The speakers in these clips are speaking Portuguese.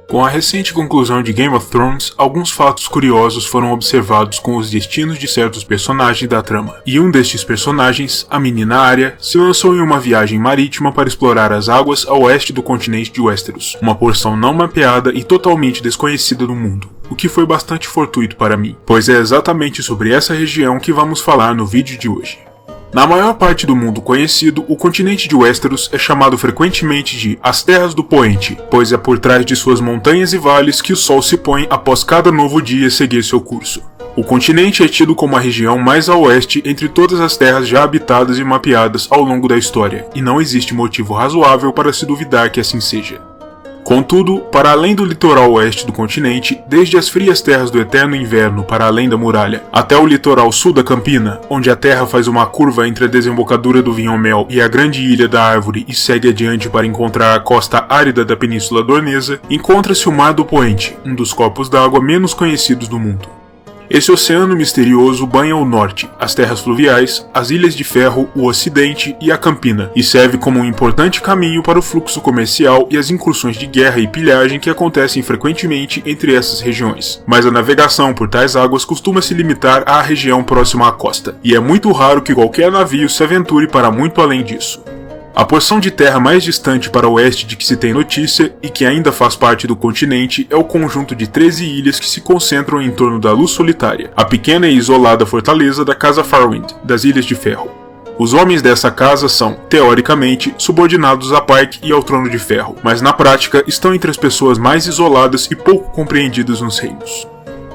Com a recente conclusão de Game of Thrones, alguns fatos curiosos foram observados com os destinos de certos personagens da trama. E um destes personagens, a menina Arya, se lançou em uma viagem marítima para explorar as águas a oeste do continente de Westeros, uma porção não mapeada e totalmente desconhecida do mundo. O que foi bastante fortuito para mim, pois é exatamente sobre essa região que vamos falar no vídeo de hoje. Na maior parte do mundo conhecido, o continente de Westeros é chamado frequentemente de As Terras do Poente, pois é por trás de suas montanhas e vales que o sol se põe após cada novo dia seguir seu curso. O continente é tido como a região mais a oeste entre todas as terras já habitadas e mapeadas ao longo da história, e não existe motivo razoável para se duvidar que assim seja. Contudo, para além do litoral oeste do continente, desde as frias terras do eterno inverno para além da muralha, até o litoral sul da Campina, onde a terra faz uma curva entre a desembocadura do Vinhomel e a grande ilha da Árvore e segue adiante para encontrar a costa árida da Península Dornesa, encontra-se o Mar do Poente, um dos corpos d'água menos conhecidos do mundo. Esse oceano misterioso banha o norte, as terras fluviais, as Ilhas de Ferro, o Ocidente e a Campina, e serve como um importante caminho para o fluxo comercial e as incursões de guerra e pilhagem que acontecem frequentemente entre essas regiões. Mas a navegação por tais águas costuma se limitar à região próxima à costa, e é muito raro que qualquer navio se aventure para muito além disso. A porção de terra mais distante para o oeste de que se tem notícia, e que ainda faz parte do continente, é o conjunto de 13 ilhas que se concentram em torno da Luz Solitária, a pequena e isolada fortaleza da Casa Farwind, das Ilhas de Ferro. Os homens dessa casa são, teoricamente, subordinados a Pike e ao Trono de Ferro, mas na prática estão entre as pessoas mais isoladas e pouco compreendidas nos reinos.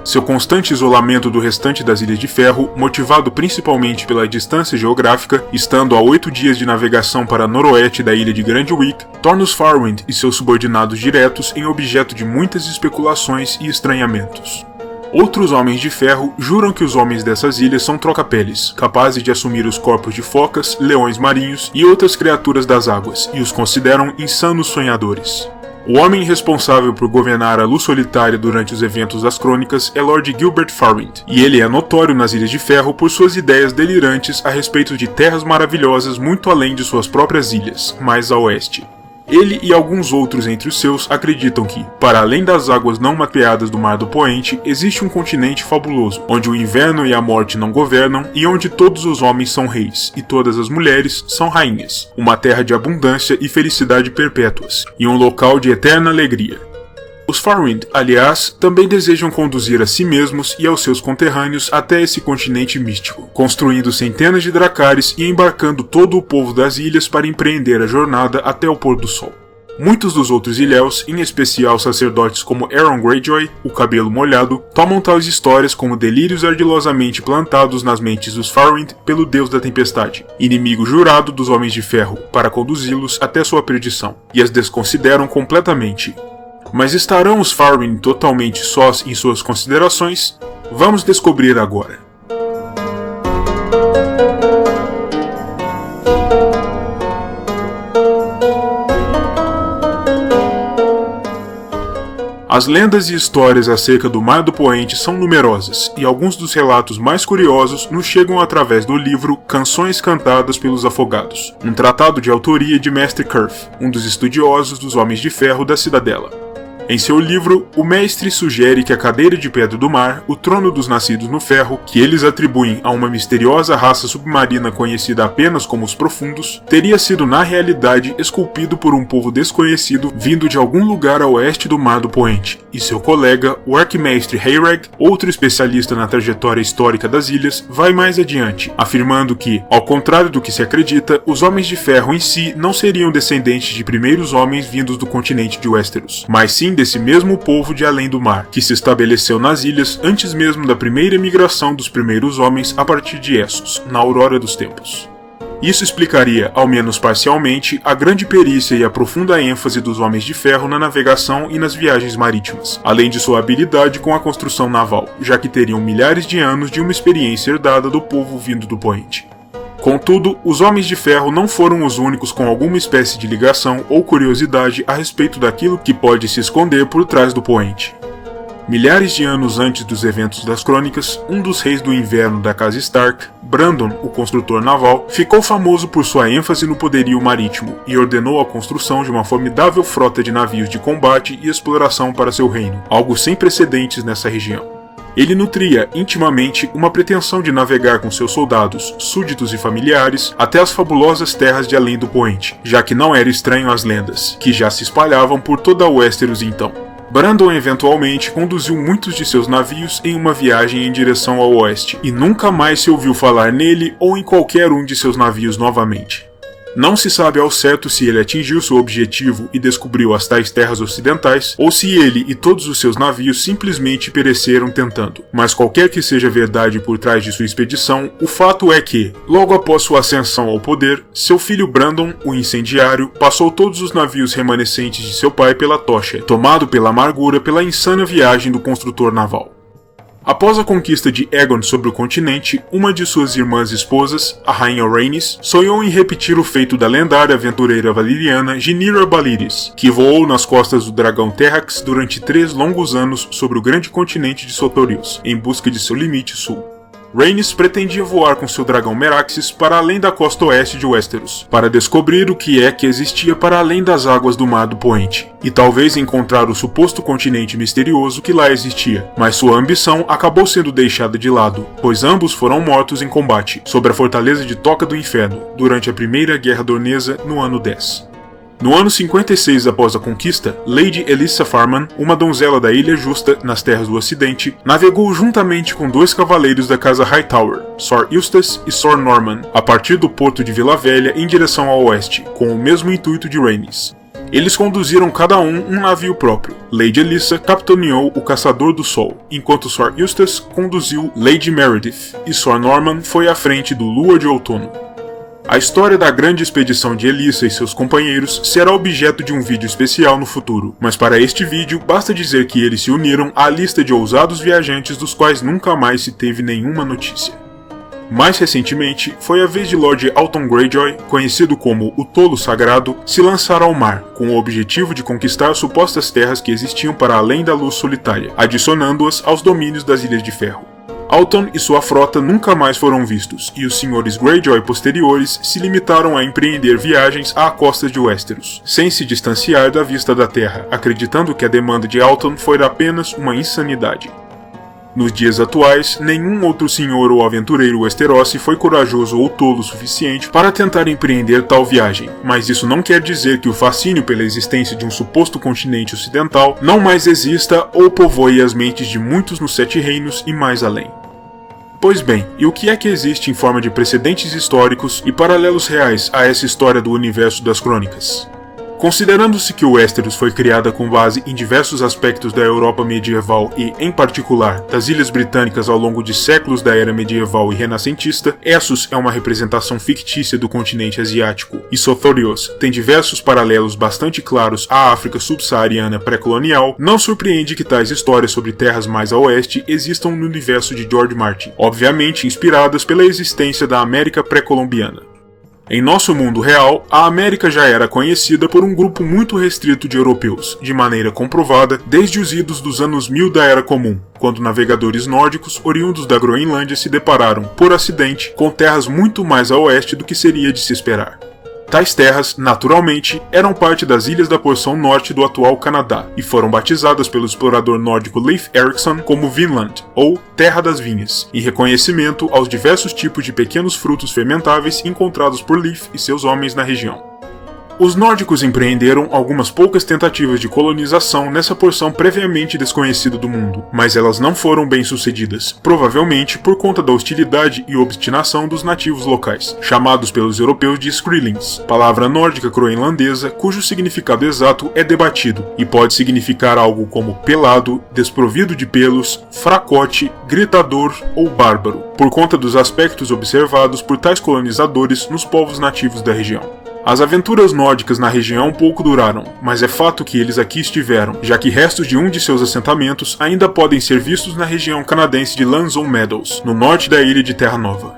Seu constante isolamento do restante das Ilhas de Ferro, motivado principalmente pela distância geográfica, estando a 8 dias de navegação para noroeste da ilha de Grand Wick, torna os Farwind e seus subordinados diretos em objeto de muitas especulações e estranhamentos. Outros Homens de Ferro juram que os homens dessas ilhas são troca-peles, capazes de assumir os corpos de focas, leões marinhos e outras criaturas das águas, e os consideram insanos sonhadores. O homem responsável por governar a Luz Solitária durante os eventos das crônicas é Lord Gilbert Farwind, e ele é notório nas Ilhas de Ferro por suas ideias delirantes a respeito de terras maravilhosas muito além de suas próprias ilhas, mais a oeste. Ele e alguns outros entre os seus acreditam que, para além das águas não mapeadas do Mar do Poente, existe um continente fabuloso, onde o inverno e a morte não governam e onde todos os homens são reis e todas as mulheres são rainhas, uma terra de abundância e felicidade perpétuas, e um local de eterna alegria. Os Farwind, aliás, também desejam conduzir a si mesmos e aos seus conterrâneos até esse continente místico, construindo centenas de dracares e embarcando todo o povo das ilhas para empreender a jornada até o pôr do sol. Muitos dos outros ilhéus, em especial sacerdotes como Aeron Greyjoy, o cabelo molhado, tomam tais histórias como delírios ardilosamente plantados nas mentes dos Farwind pelo Deus da Tempestade, inimigo jurado dos Homens de Ferro, para conduzi-los até sua perdição, e as desconsideram completamente. Mas estarão os Farwind totalmente sós em suas considerações? Vamos descobrir agora. As lendas e histórias acerca do Mar do Poente são numerosas, e alguns dos relatos mais curiosos nos chegam através do livro Canções Cantadas pelos Afogados, um tratado de autoria de Mestre Curth, um dos estudiosos dos Homens de Ferro da Cidadela. Em seu livro, o mestre sugere que a cadeira de pedra do mar, o trono dos nascidos no ferro, que eles atribuem a uma misteriosa raça submarina conhecida apenas como os Profundos, teria sido na realidade esculpido por um povo desconhecido vindo de algum lugar a oeste do Mar do Poente, e seu colega, o arquimestre Hayreg, outro especialista na trajetória histórica das ilhas, vai mais adiante, afirmando que, ao contrário do que se acredita, os Homens de Ferro em si não seriam descendentes de primeiros homens vindos do continente de Westeros, mas sim desse mesmo povo de além do mar, que se estabeleceu nas ilhas antes mesmo da primeira migração dos primeiros homens a partir de Essos, na aurora dos tempos. Isso explicaria, ao menos parcialmente, a grande perícia e a profunda ênfase dos Homens de Ferro na navegação e nas viagens marítimas, além de sua habilidade com a construção naval, já que teriam milhares de anos de uma experiência herdada do povo vindo do Poente. Contudo, os Homens de Ferro não foram os únicos com alguma espécie de ligação ou curiosidade a respeito daquilo que pode se esconder por trás do Poente. Milhares de anos antes dos eventos das crônicas, um dos reis do inverno da casa Stark, Brandon, o construtor naval, ficou famoso por sua ênfase no poderio marítimo e ordenou a construção de uma formidável frota de navios de combate e exploração para seu reino, algo sem precedentes nessa região. Ele nutria intimamente uma pretensão de navegar com seus soldados, súditos e familiares até as fabulosas terras de além do poente, já que não era estranho às lendas, que já se espalhavam por toda a Westeros então. Brandon eventualmente conduziu muitos de seus navios em uma viagem em direção ao oeste, e nunca mais se ouviu falar nele ou em qualquer um de seus navios novamente. Não se sabe ao certo se ele atingiu seu objetivo e descobriu as tais terras ocidentais, ou se ele e todos os seus navios simplesmente pereceram tentando. Mas qualquer que seja a verdade por trás de sua expedição, o fato é que, logo após sua ascensão ao poder, seu filho Brandon, o incendiário, passou todos os navios remanescentes de seu pai pela tocha, tomado pela amargura pela insana viagem do construtor naval. Após a conquista de Aegon sobre o continente, uma de suas irmãs esposas, a rainha Rhaenys, sonhou em repetir o feito da lendária aventureira valyriana Rhaenyra Valyrис, que voou nas costas do dragão Terrax durante 3 longos anos sobre o grande continente de Sotorius, em busca de seu limite sul. Rhaenys pretendia voar com seu dragão Meraxes para além da costa oeste de Westeros, para descobrir o que é que existia para além das águas do Mar do Poente, e talvez encontrar o suposto continente misterioso que lá existia, mas sua ambição acabou sendo deixada de lado, pois ambos foram mortos em combate, sobre a fortaleza de Toca do Inferno, durante a Primeira Guerra Dornesa no ano 10. No ano 56 após a conquista, Lady Elissa Farman, uma donzela da Ilha Justa, nas terras do Ocidente, navegou juntamente com 2 cavaleiros da casa Hightower, Sor Eustace e Sor Norman, a partir do porto de Vila Velha em direção ao oeste, com o mesmo intuito de Rhaenys. Eles conduziram cada um navio próprio. Lady Elissa capitaneou o Caçador do Sol, enquanto Sor Eustace conduziu Lady Meredith, e Sor Norman foi à frente do Lua de Outono. A história da grande expedição de Elissa e seus companheiros será objeto de um vídeo especial no futuro, mas para este vídeo basta dizer que eles se uniram à lista de ousados viajantes dos quais nunca mais se teve nenhuma notícia. Mais recentemente, foi a vez de Lord Alton Greyjoy, conhecido como o Tolo Sagrado, se lançar ao mar, com o objetivo de conquistar supostas terras que existiam para além da Luz Solitária, adicionando-as aos domínios das Ilhas de Ferro. Alton e sua frota nunca mais foram vistos, e os senhores Greyjoy posteriores se limitaram a empreender viagens à costa de Westeros, sem se distanciar da vista da terra, acreditando que a demanda de Alton foi apenas uma insanidade. Nos dias atuais, nenhum outro senhor ou aventureiro westerosi foi corajoso ou tolo o suficiente para tentar empreender tal viagem, mas isso não quer dizer que o fascínio pela existência de um suposto continente ocidental não mais exista ou povoe as mentes de muitos nos 7 reinos e mais além. Pois bem, e o que é que existe em forma de precedentes históricos e paralelos reais a essa história do universo das crônicas? Considerando-se que o Westeros foi criada com base em diversos aspectos da Europa medieval e, em particular, das Ilhas Britânicas ao longo de séculos da era medieval e renascentista, Essos é uma representação fictícia do continente asiático, e Sothorios tem diversos paralelos bastante claros à África subsaariana pré-colonial, não surpreende que tais histórias sobre terras mais a oeste existam no universo de George Martin, obviamente inspiradas pela existência da América pré-colombiana. Em nosso mundo real, a América já era conhecida por um grupo muito restrito de europeus, de maneira comprovada desde os idos dos anos 1000 da Era Comum, quando navegadores nórdicos oriundos da Groenlândia se depararam, por acidente, com terras muito mais a oeste do que seria de se esperar. Tais terras, naturalmente, eram parte das ilhas da porção norte do atual Canadá e foram batizadas pelo explorador nórdico Leif Erikson como Vinland, ou Terra das Vinhas, em reconhecimento aos diversos tipos de pequenos frutos fermentáveis encontrados por Leif e seus homens na região. Os nórdicos empreenderam algumas poucas tentativas de colonização nessa porção previamente desconhecida do mundo, mas elas não foram bem sucedidas, provavelmente por conta da hostilidade e obstinação dos nativos locais, chamados pelos europeus de Skrillex, palavra nórdica groenlandesa cujo significado exato é debatido, e pode significar algo como pelado, desprovido de pelos, fracote, gritador ou bárbaro, por conta dos aspectos observados por tais colonizadores nos povos nativos da região. As aventuras nórdicas na região pouco duraram, mas é fato que eles aqui estiveram, já que restos de um de seus assentamentos ainda podem ser vistos na região canadense de Lansdowne Meadows, no norte da ilha de Terra Nova.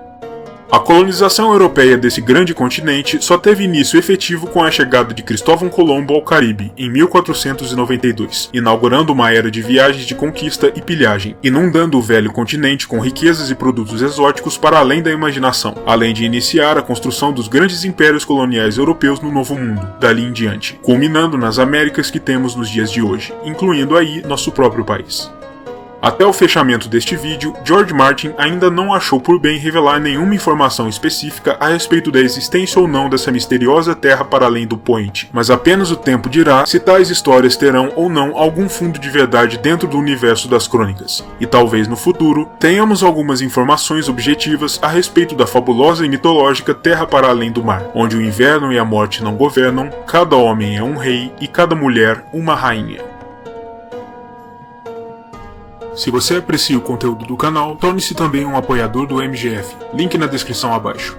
A colonização europeia desse grande continente só teve início efetivo com a chegada de Cristóvão Colombo ao Caribe, em 1492, inaugurando uma era de viagens de conquista e pilhagem, inundando o velho continente com riquezas e produtos exóticos para além da imaginação, além de iniciar a construção dos grandes impérios coloniais europeus no Novo Mundo, dali em diante, culminando nas Américas que temos nos dias de hoje, incluindo aí nosso próprio país. Até o fechamento deste vídeo, George Martin ainda não achou por bem revelar nenhuma informação específica a respeito da existência ou não dessa misteriosa terra para além do Point, mas apenas o tempo dirá se tais histórias terão ou não algum fundo de verdade dentro do universo das crônicas, e talvez no futuro tenhamos algumas informações objetivas a respeito da fabulosa e mitológica Terra para além do mar, onde o inverno e a morte não governam, cada homem é um rei e cada mulher uma rainha. Se você aprecia o conteúdo do canal, torne-se também um apoiador do MGF, link na descrição abaixo.